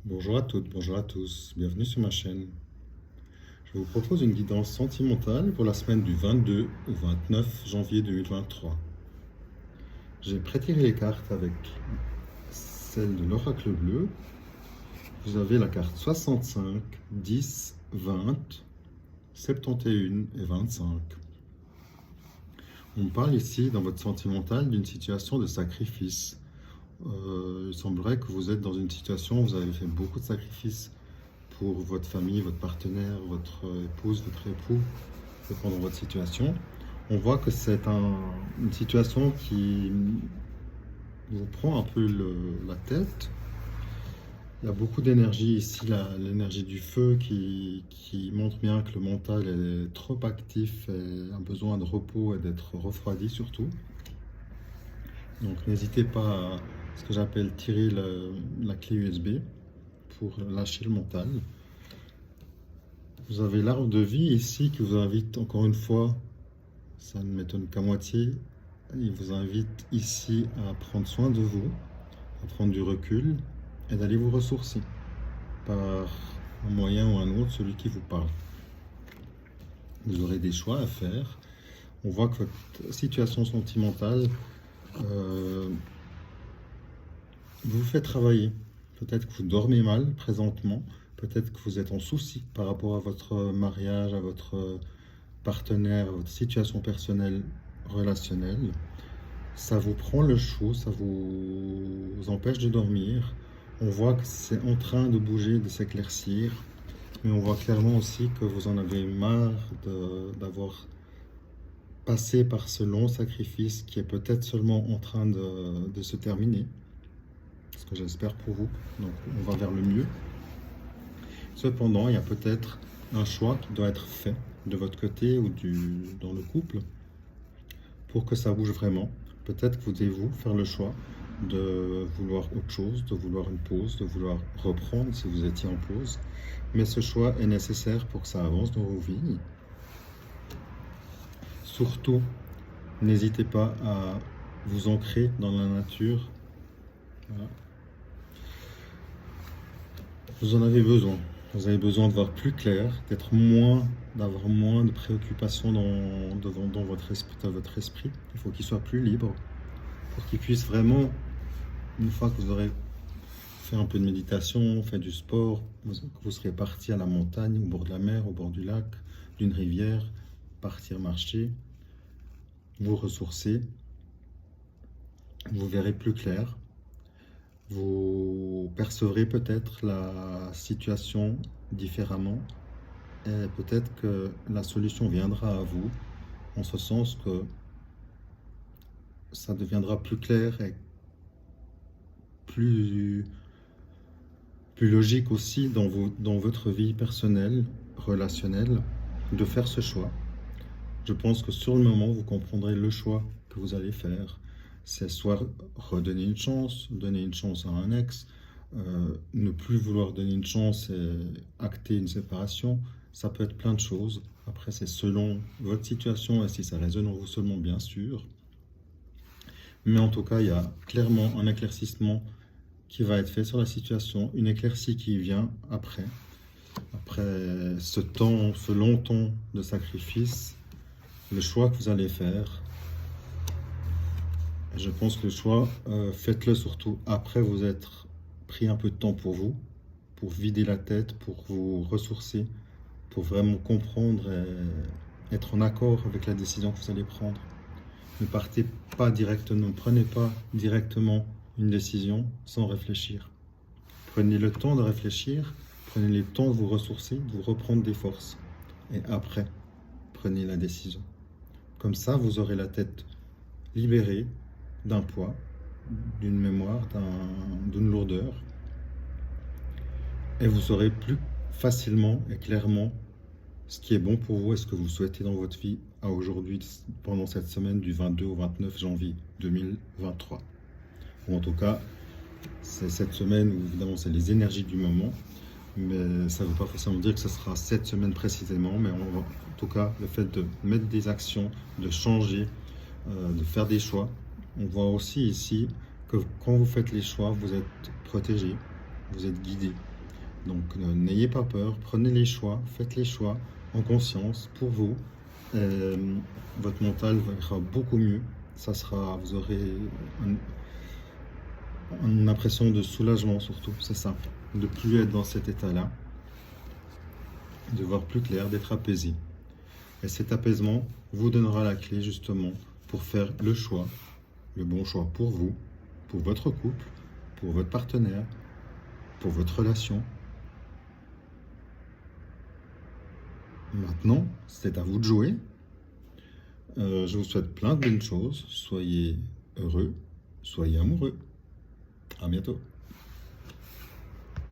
Bonjour à toutes, bonjour à tous, bienvenue sur ma chaîne. Je vous propose une guidance sentimentale pour la semaine du 22 au 29 janvier 2023. J'ai prétiré les cartes avec celle de l'oracle bleu. Vous avez la carte 65, 10, 20, 71 et 25. On parle ici, dans votre sentimental, d'une situation de sacrifice. Il semblerait que vous êtes dans une situation où vous avez fait beaucoup de sacrifices pour votre famille, votre partenaire, votre épouse, votre époux, dépendant de votre situation. On voit que c'est une situation qui vous prend un peu la tête. Il y a beaucoup d'énergie ici, l'énergie du feu qui montre bien que le mental est trop actif et a besoin de repos et d'être refroidi surtout. Donc n'hésitez pas à ce que j'appelle tirer la clé USB pour lâcher le mental. Vous avez l'arbre de vie ici qui vous invite encore une fois, ça ne m'étonne qu'à moitié, il vous invite ici à prendre soin de vous, à prendre du recul et d'aller vous ressourcer par un moyen ou un autre, celui qui vous parle. Vous aurez des choix à faire. On voit que votre situation sentimentale vous fait travailler. Peut-être que vous dormez mal présentement, peut-être que vous êtes en souci par rapport à votre mariage, à votre partenaire, à votre situation personnelle, relationnelle. Ça vous prend le chaud, ça vous empêche de dormir. On voit que c'est en train de bouger, de s'éclaircir, mais on voit clairement aussi que vous en avez marre d'avoir passé par ce long sacrifice qui est peut-être seulement en train de se terminer. Ce que j'espère pour vous. Donc on va vers le mieux. Cependant, il y a peut-être un choix qui doit être fait de votre côté ou dans le couple pour que ça bouge vraiment. Peut-être que vous devez vous faire le choix de vouloir autre chose, de vouloir une pause, de vouloir reprendre si vous étiez en pause. Mais ce choix est nécessaire pour que ça avance dans vos vies. Surtout, n'hésitez pas à vous ancrer dans la nature. Voilà. Vous en avez besoin. Vous avez besoin de voir plus clair, d'avoir moins de préoccupations dans votre esprit. Il faut qu'il soit plus libre pour qu'il puisse vraiment, une fois que vous aurez fait un peu de méditation, fait du sport, que vous serez parti à la montagne, au bord de la mer, au bord du lac, d'une rivière, partir marcher, vous ressourcer, vous verrez plus clair. Vous percevrez peut-être la situation différemment et peut-être que la solution viendra à vous en ce sens que ça deviendra plus clair et plus logique aussi dans votre vie personnelle, relationnelle, de faire ce choix. Je pense que sur le moment, vous comprendrez le choix que vous allez faire. C'est soit redonner une chance, donner une chance à un ex, ne plus vouloir donner une chance et acter une séparation. Ça peut être plein de choses. Après, c'est selon votre situation et si ça résonne en vous seulement, bien sûr. Mais en tout cas, il y a clairement un éclaircissement qui va être fait sur la situation, une éclaircie qui vient après ce long temps de sacrifice, le choix que vous allez faire. Je pense que le choix, faites-le surtout après vous être pris un peu de temps pour vous, pour vider la tête, pour vous ressourcer, pour vraiment comprendre et être en accord avec la décision que vous allez prendre. Ne partez pas directement, ne prenez pas directement une décision sans réfléchir. Prenez le temps de réfléchir, prenez le temps de vous ressourcer, de vous reprendre des forces. Et après, prenez la décision. Comme ça, vous aurez la tête libérée d'un poids, d'une mémoire, d'une lourdeur. Et vous saurez plus facilement et clairement ce qui est bon pour vous et ce que vous souhaitez dans votre vie à aujourd'hui, pendant cette semaine du 22 au 29 janvier 2023. Ou en tout cas, c'est cette semaine où évidemment c'est les énergies du moment, mais ça ne veut pas forcément dire que ce sera cette semaine précisément, mais en tout cas, le fait de mettre des actions, de changer, de faire des choix. On voit aussi ici que quand vous faites les choix, vous êtes protégé, vous êtes guidé. Donc n'ayez pas peur, prenez les choix, faites les choix en conscience pour vous. Votre mental ira beaucoup mieux. Vous aurez une impression de soulagement surtout, c'est ça. De plus être dans cet état-là, de voir plus clair, d'être apaisé. Et cet apaisement vous donnera la clé justement pour faire le choix, le bon choix pour vous, pour votre couple, pour votre partenaire, pour votre relation. Maintenant, c'est à vous de jouer. Je vous souhaite plein de bonnes choses. Soyez heureux, soyez amoureux. À bientôt.